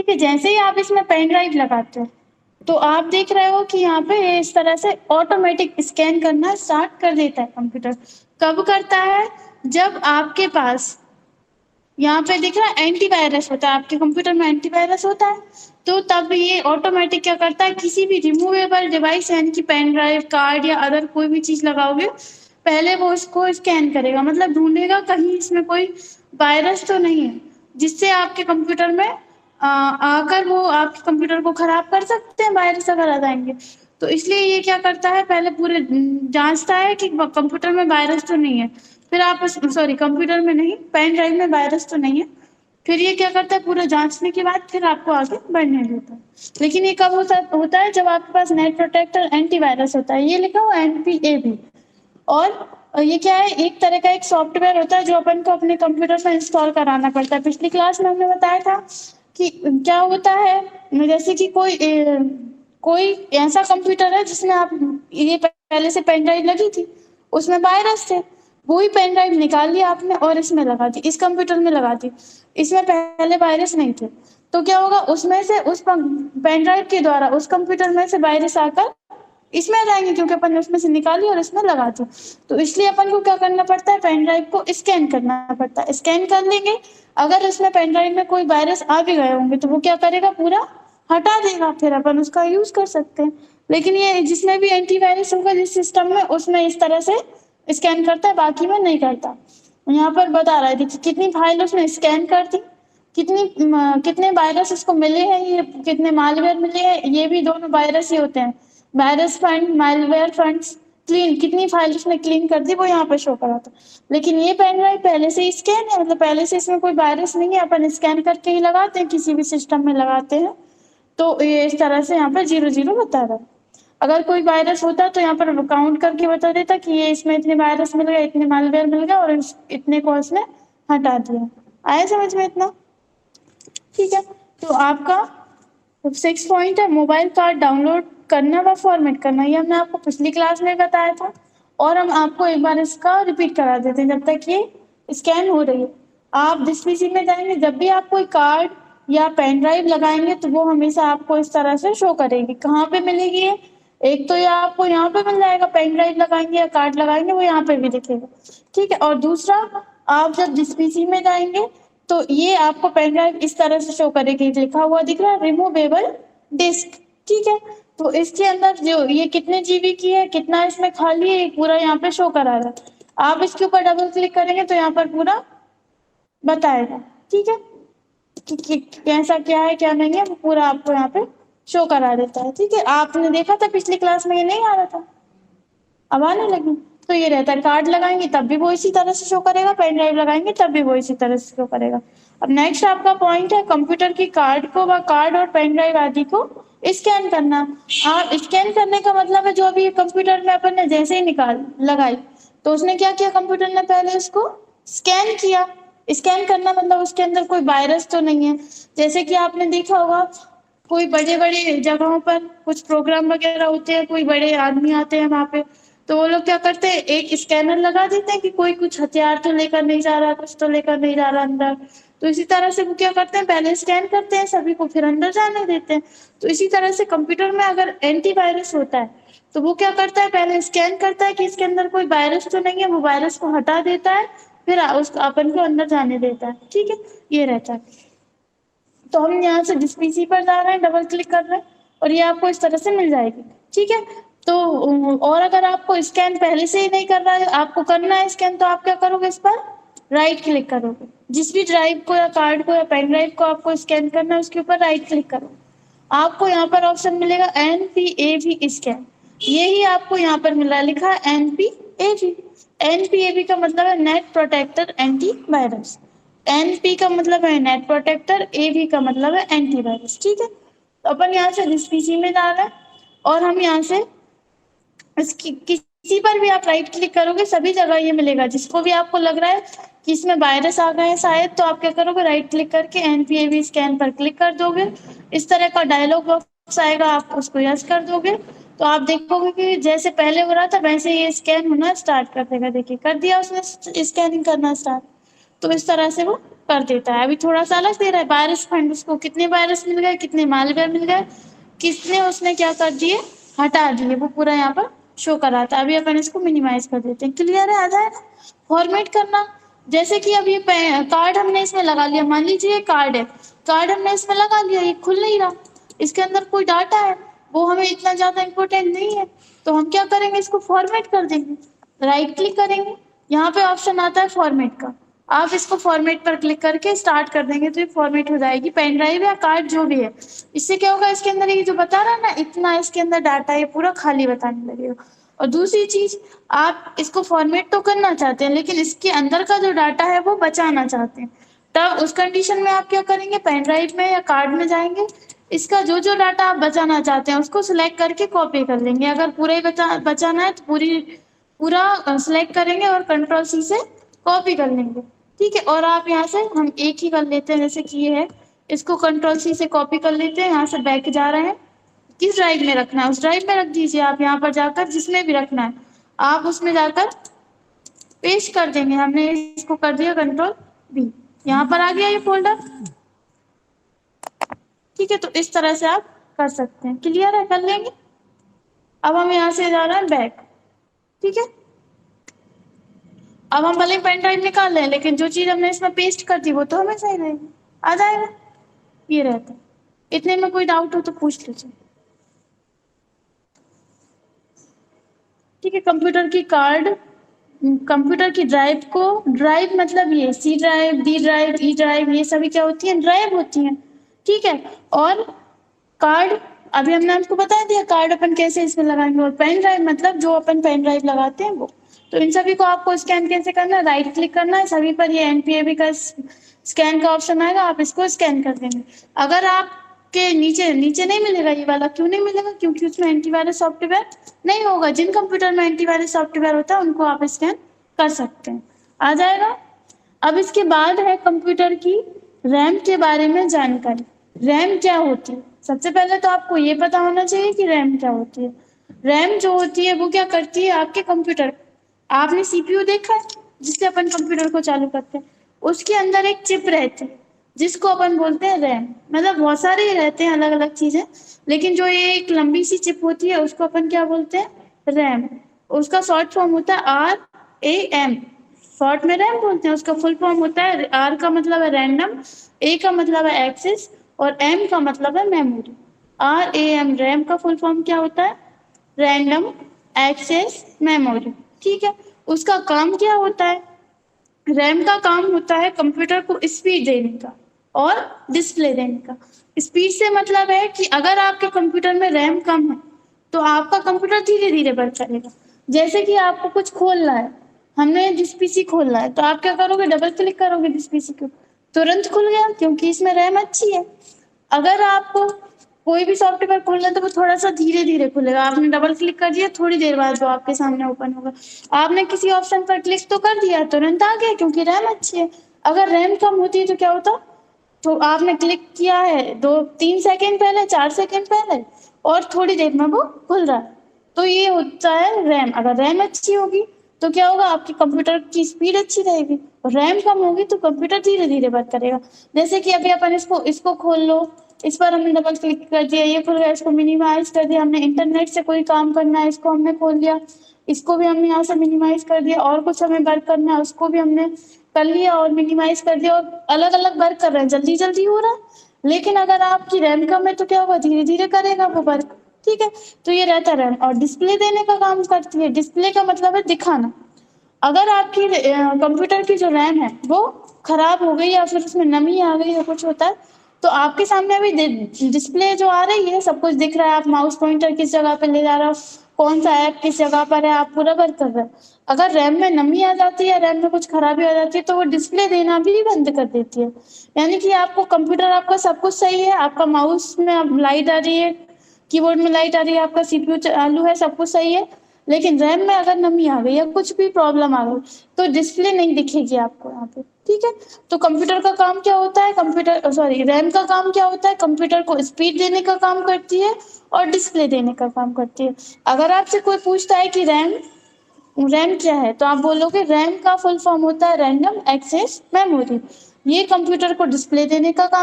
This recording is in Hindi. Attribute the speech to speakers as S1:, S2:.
S1: ठीक है, जैसे ही आप इसमें पेन ड्राइव लगाते हो तो आप देख रहे हो कि यहाँ पे इस तरह से ऑटोमेटिक स्कैन करना स्टार्ट कर देता है कंप्यूटर। कब करता है? जब आपके पास यहाँ पे दिख रहा है एंटीवायरस होता है, आपके कंप्यूटर में एंटीवायरस होता है, तो तब ये ऑटोमेटिक क्या करता है, किसी भी रिमूवेबल डिवाइस यानी कि पेन ड्राइव, कार्ड या अदर कोई भी चीज लगाओगे, पहले वो उसको स्कैन करेगा, मतलब ढूंढेगा कहीं इसमें कोई वायरस तो नहीं है जिससे आपके कंप्यूटर में आकर वो आपके कंप्यूटर को खराब कर सकते हैं वायरस अगर आ जाएंगे। तो इसलिए ये क्या करता है, पहले पूरे जांचता है कि कंप्यूटर में वायरस तो नहीं है, फिर आप सॉरी कंप्यूटर में नहीं, पेन ड्राइव में वायरस तो नहीं है, फिर ये क्या करता है, पूरा जांचने के बाद फिर आपको आगे बढ़ने देता है। लेकिन ये कब होता है, जब आपके पास नेट प्रोटेक्टर एंटीवायरस होता है, ये लिखा हुआ NPAB। और ये क्या है, एक तरह का एक सॉफ्टवेयर होता है जो अपन को अपने कंप्यूटर में इंस्टॉल कराना पड़ता है। पिछली क्लास में हमने बताया था कि क्या होता है, जैसे कि कोई ऐसा कंप्यूटर है जिसमें आप ये पहले से पेन ड्राइव लगी थी, उसमें वायरस थे, वही पेन ड्राइव निकाल लिया आपने और इसमें लगा दी, इस कंप्यूटर में लगा दी, इसमें पहले वायरस नहीं थे, तो क्या होगा, उसमें से उस पेन ड्राइव के द्वारा उस कंप्यूटर में से वायरस आकर इसमें आ जाएंगे, क्योंकि अपन ने उसमें से निकाली और इसमें लगा दी। तो इसलिए अपन को क्या करना पड़ता है, पेन ड्राइव को स्कैन करना पड़ता है। स्कैन कर लेंगे, अगर उसमें पेन ड्राइव में कोई वायरस आ भी गए होंगे तो वो क्या करेगा, पूरा हटा देगा, फिर अपन उसका यूज कर सकते हैं। लेकिन ये जिसमें भी एंटीवायरस होगा जिस सिस्टम में, उसमें इस तरह से स्कैन करता है, बाकी में नहीं करता। यहाँ पर बता रहा है कि कितनी फाइल उसने स्कैन कर दी, कितने वायरस उसको मिले हैं, ये कितने मालवेयर मिले हैं, ये भी दोनों वायरस ही होते हैं, virus fund, malware funds, clean, कितनी फाइल उसने क्लीन कर दी वो यहाँ पे शो करा था। लेकिन ये पेन ड्राइव पहले से ही स्कैन है, मतलब पहले से इसमें कोई वायरस नहीं है, अपन स्कैन करके ही लगाते हैं, किसी भी सिस्टम में लगाते हैं, तो ये इस तरह से यहाँ पर 0 0 बता रहा है। अगर कोई वायरस होता तो यहाँ पर काउंट करके बता देता कि ये इसमें इतने वायरस मिल गए, इतने मालवेयर मिल गए और इतने को उसने हटा दिया। आया समझ में इतना? ठीक है, तो आपका 6 पॉइंट है मोबाइल कार्ड डाउनलोड करना व फॉर्मेट करना, ये हमने आपको पिछली क्लास में बताया था और हम आपको एक बार इसका रिपीट करा देते हैं जब तक ये स्कैन हो रही है। आप जिस पीसी में जाएंगे, जब भी आप कोई कार्ड या पेन ड्राइव लगाएंगे तो वो हमेशा आपको इस तरह से शो करेगी। कहाँ पे मिलेगी ये? एक तो ये आपको यहाँ पे मिल जाएगा, पेन ड्राइव लगाएंगे या कार्ड लगाएंगे वो यहाँ पे भी दिखेगा, ठीक है। और दूसरा, आप जब जिस पीसी में जाएंगे तो ये आपको पेन ड्राइव इस तरह से शो करेगी, लिखा हुआ दिख रहा है रिमूवेबल डिस्क, ठीक है। तो इसके अंदर जो ये कितने जीबी की है, कितना इसमें खाली है, पूरा यहाँ पे शो करा रहा है। आप इसके ऊपर डबल क्लिक करेंगे तो यहाँ पर पूरा बताएगा, ठीक है, कि कैसा क्या है क्या नहीं है, वो पूरा आपको यहाँ पे शो करा देता है, ठीक है। आपने देखा था पिछली क्लास में ये नहीं आ रहा था, अब आने लगी। तो ये रहता है, कार्ड लगाएंगे तब भी वो इसी तरह से शो करेगा, पेन ड्राइव लगाएंगे तब भी वो इसी तरह से शो करेगा। अब नेक्स्ट आपका पॉइंट है कंप्यूटर की कार्ड को व कार्ड और पेन ड्राइव आदि को स्कैन करना। आप स्कैन करने का मतलब है, जो अभी कंप्यूटर में अपन ने जैसे ही निकाल लगाई तो उसने क्या किया, कंप्यूटर ने पहले उसको स्कैन किया। स्कैन करना मतलब उसके अंदर कोई वायरस तो नहीं है। जैसे कि आपने देखा होगा कोई बड़े बड़े जगहों पर कुछ प्रोग्राम वगैरह होते हैं, कोई बड़े आदमी आते हैं वहां पे, तो वो लोग क्या करते हैं, एक स्कैनर लगा देते हैं कि कोई कुछ हथियार तो लेकर नहीं जा रहा, कुछ तो लेकर नहीं जा रहा अंदर। तो इसी तरह से वो क्या करते हैं, पहले स्कैन करते हैं सभी को, फिर अंदर जाने देते हैं। तो इसी तरह से कंप्यूटर में अगर एंटीवायरस होता है तो वो क्या करता है, पहले स्कैन करता है कि इसके अंदर कोई वायरस तो नहीं है, वो वायरस को हटा देता है, फिर उसको अपन को अंदर जाने देता है, ठीक है, ये रहता है। तो हम यहाँ से जिस पीसी पर जा रहे हैं डबल क्लिक कर रहे हैं और ये आपको इस तरह से मिल जाएगी, ठीक है। तो और अगर आपको स्कैन पहले से ही नहीं कर रहा है, आपको करना है स्कैन, तो आप क्या करोगे, इस पर राइट क्लिक करोगे। जिस भी ड्राइव को या कार्ड को या पेन ड्राइव को आपको स्कैन करना है उसके ऊपर राइट क्लिक करो। आपको यहाँ पर ऑप्शन मिलेगा NPAB स्कैन, यही आपको यहाँ पर मिला, लिखा है NPAB। NPAB का मतलब है Net Protector anti virus. NP का मतलब है नेट प्रोटेक्टर, AB का मतलब है एंटीवायरस, ठीक है। तो अपन यहाँ से जिस पीसी में जा रहे हैं और हम यहाँ से किसी पर भी आप राइट क्लिक करोगे सभी जगह ये मिलेगा। जिसको भी आपको लग रहा है कि इसमें वायरस आ गए हैं शायद, तो आप क्या करोगे, राइट क्लिक करके NPAB स्कैन पर क्लिक कर दोगे। इस तरह का डायलॉग बॉक्स आएगा, आप उसको यस कर दोगे तो आप देखोगे कि जैसे पहले हो रहा था वैसे ये स्कैन होना स्टार्ट कर देगा। देखिए कर दिया उसने स्कैनिंग करना स्टार्ट। तो इस तरह से वो कर देता है। अभी थोड़ा सा अलग दे रहा है, वायरस फाइंड, उसको कितने वायरस मिल गए, कितने मालवेयर मिल गए, किसने उसने क्या कर दिए, हटा दिए, वो पूरा यहाँ पर शो कराता है। अभी अपन इसको मिनिमाइज कर देते हैं। क्लियर है? आ जाए ना? फॉर्मेट करना, जैसे कि अब ये कार्ड हमने इसमें लगा लिया, मान लीजिए कार्ड है, कार्ड हमने इसमें लगा लिया, ये खुल नहीं रहा, इसके अंदर कोई डाटा है, वो हमें इतना ज्यादा इम्पोर्टेंट नहीं है, तो हम क्या करेंगे, इसको फॉर्मेट कर देंगे। राइट क्लिक करेंगे, यहाँ पे ऑप्शन आता है फॉर्मेट का, आप इसको फॉर्मेट पर क्लिक करके स्टार्ट कर देंगे तो ये फॉर्मेट हो जाएगी, पेन ड्राइव या कार्ड जो भी है। इससे क्या होगा, इसके अंदर ये जो बता रहा है ना, इतना इसके अंदर डाटा, ये पूरा खाली बताने लगेगा। और दूसरी चीज, आप इसको फॉर्मेट तो करना चाहते हैं, लेकिन इसके अंदर का जो डाटा है वो बचाना चाहते हैं, तब उस कंडीशन में आप क्या करेंगे, पेन ड्राइव में या कार्ड में जाएंगे, इसका जो जो डाटा आप बचाना चाहते हैं उसको सिलेक्ट करके कॉपी कर लेंगे। अगर पूरा ही बचाना है तो पूरा सिलेक्ट करेंगे और कंट्रोल सी से कॉपी कर लेंगे। ठीक है, और आप यहाँ से हम एक ही कर लेते हैं, जैसे कि ये है, इसको कंट्रोल सी से कॉपी कर लेते हैं, यहाँ से बैक जा रहे हैं, किस ड्राइव में रखना है उस ड्राइव में रख दीजिए, आप यहाँ पर जाकर जिसमें भी रखना है आप उसमें जाकर पेस्ट कर देंगे। हमने इसको कर दिया कंट्रोल बी, यहाँ पर आ गया ये फोल्डर। ठीक है, तो इस तरह से आप कर सकते हैं। क्लियर है? कर लेंगे। अब हम यहाँ से जा रहे हैं बैक। ठीक है, अब हम भले पेन ड्राइव निकाल लें, लेकिन जो चीज हमने इसमें पेस्ट कर दी वो तो हमें सही रहेगी, आ जाएगा, ये रहता है। इतने में कोई डाउट हो तो पूछ लीजिए। ठीक है, कंप्यूटर की कार्ड, कंप्यूटर की ड्राइव को, ड्राइव मतलब ये C drive, D drive, E drive, ये सभी क्या होती हैं, ड्राइव होती हैं। ठीक है, और कार्ड अभी हमने आपको बता दिया कार्ड अपन कैसे इसमें लगाएंगे, और पेन ड्राइव मतलब जो अपन पेन ड्राइव लगाते हैं वो। तो इन सभी को आपको स्कैन कैसे करना है, राइट क्लिक करना है, सभी पर ये एनपीएबी का स्कैन का ऑप्शन आएगा, आप इसको स्कैन कर देंगे। अगर आपके नीचे नीचे नहीं मिलेगा ये वाला, क्यों नहीं मिलेगा, क्योंकि उसमें एंटीवायरस सॉफ्टवेयर नहीं होगा। जिन कंप्यूटर में एंटीवायरस सॉफ्टवेयर होता है उनको आप स्कैन कर सकते हैं, आ जाएगा। अब इसके बाद है कंप्यूटर की रैम के बारे में जानकारी। रैम क्या होती है, सबसे पहले तो आपको ये पता होना चाहिए कि रैम क्या होती है। रैम जो होती है वो क्या करती है, आपके कंप्यूटर, आपने सीपीयू देखा है जिससे अपन कंप्यूटर को चालू करते हैं, उसके अंदर एक चिप रहती है जिसको अपन बोलते हैं रैम। मतलब बहुत सारे रहते हैं अलग अलग चीजें, लेकिन जो ये एक लंबी सी चिप होती है उसको अपन क्या बोलते हैं, रैम। उसका शॉर्ट फॉर्म होता है RAM, शॉर्ट में रैम बोलते हैं। उसका फुल फॉर्म होता है, R का मतलब है रैंडम, A का मतलब है एक्सेस, और M का मतलब है मेमोरी। RAM, रैम का फुल फॉर्म क्या होता है, रैंडम एक्सेस मेमोरी। ठीक है, उसका काम क्या होता है, रैम का काम होता है कंप्यूटर को स्पीड देने का और डिस्प्ले देने का। स्पीड से मतलब है कि अगर आपके कंप्यूटर में रैम कम है तो आपका कंप्यूटर धीरे धीरे वर्क करेगा। जैसे कि आपको कुछ खोलना है, हमने जिस पीसी खोलना है तो आप क्या करोगे, डबल क्लिक करोगे जिस पीसी को, तुरंत खुल गया क्योंकि इसमें रैम अच्छी है। अगर आपको कोई भी सॉफ्टवेयर खोलना है तो वो थोड़ा सा धीरे धीरे खुलेगा, आपने डबल क्लिक कर दिया थोड़ी देर बाद वो आपके सामने ओपन होगा। आपने किसी ऑप्शन पर क्लिक तो कर दिया, तुरंत आ गया क्योंकि रैम अच्छी है। अगर रैम कम होती है तो क्या होता, तो आपने क्लिक किया है 2-3 सेकेंड पहले, 4 सेकेंड पहले, और थोड़ी देर में वो खुल रहा है। तो ये होता है रैम। अगर रैम अच्छी होगी तो क्या होगा, आपके कंप्यूटर की स्पीड अच्छी रहेगी, और रैम कम होगी तो कंप्यूटर धीरे धीरे वर्क करेगा। जैसे कि अभी अपन इसको खोल लो, इस पर हमने डबल क्लिक कर दिया, ये खुल गया, इसको मिनिमाइज कर दिया, हमने इंटरनेट से कोई काम करना है इसको हमने खोल लिया, इसको भी हमने यहाँ से मिनिमाइज कर दिया, और कुछ हमें वर्क करना है उसको भी हमने कर लिया और मिनिमाइज कर दिया, और अलग अलग वर्क कर रहे हैं, जल्दी जल्दी हो रहा है। लेकिन अगर आपकी रैम कम है तो क्या होगा, धीरे धीरे करेगा वो वर्क। ठीक है, तो ये रहता है रैम। और डिस्प्ले देने का काम करती है, डिस्प्ले का मतलब है दिखाना। अगर आपकी कंप्यूटर की जो रैम है वो खराब हो गई या फिर उसमें नमी आ गई या कुछ होता है तो आपके सामने अभी डिस्प्ले जो आ रही है सब कुछ दिख रहा है, आप माउस पॉइंटर किस जगह पे ले जा रहे हो, कौन सा ऐप किस जगह पर है, आप पूरा वर्क कर रहे हो। अगर रैम में नमी आ जाती है, रैम में कुछ खराबी आ जाती है तो वो डिस्प्ले देना भी बंद कर देती है। यानी कि आपको कंप्यूटर, आपका सब कुछ सही है, आपका माउस में अब लाइट आ रही है, कीबोर्ड में लाइट आ रही है, आपका सीपीयू चालू है, सब कुछ सही है, लेकिन रैम में अगर नमी आ गई या कुछ भी प्रॉब्लम आ गई तो डिस्प्ले नहीं दिखेगी आपको यहाँ पे। ठीक है, तो कंप्यूटर का काम क्या होता है, रैम का काम क्या होता है, कंप्यूटर को स्पीड देने का काम करती है और डिस्प्ले देने का काम करती है। अगर आपसे कोई पूछता है कि रैम क्या है तो आप बोलोगे रैम का फुल फॉर्म होता है रैंडम एक्सेस मेमोरी। ये कंप्यूटर को डिस्प्ले देने का काम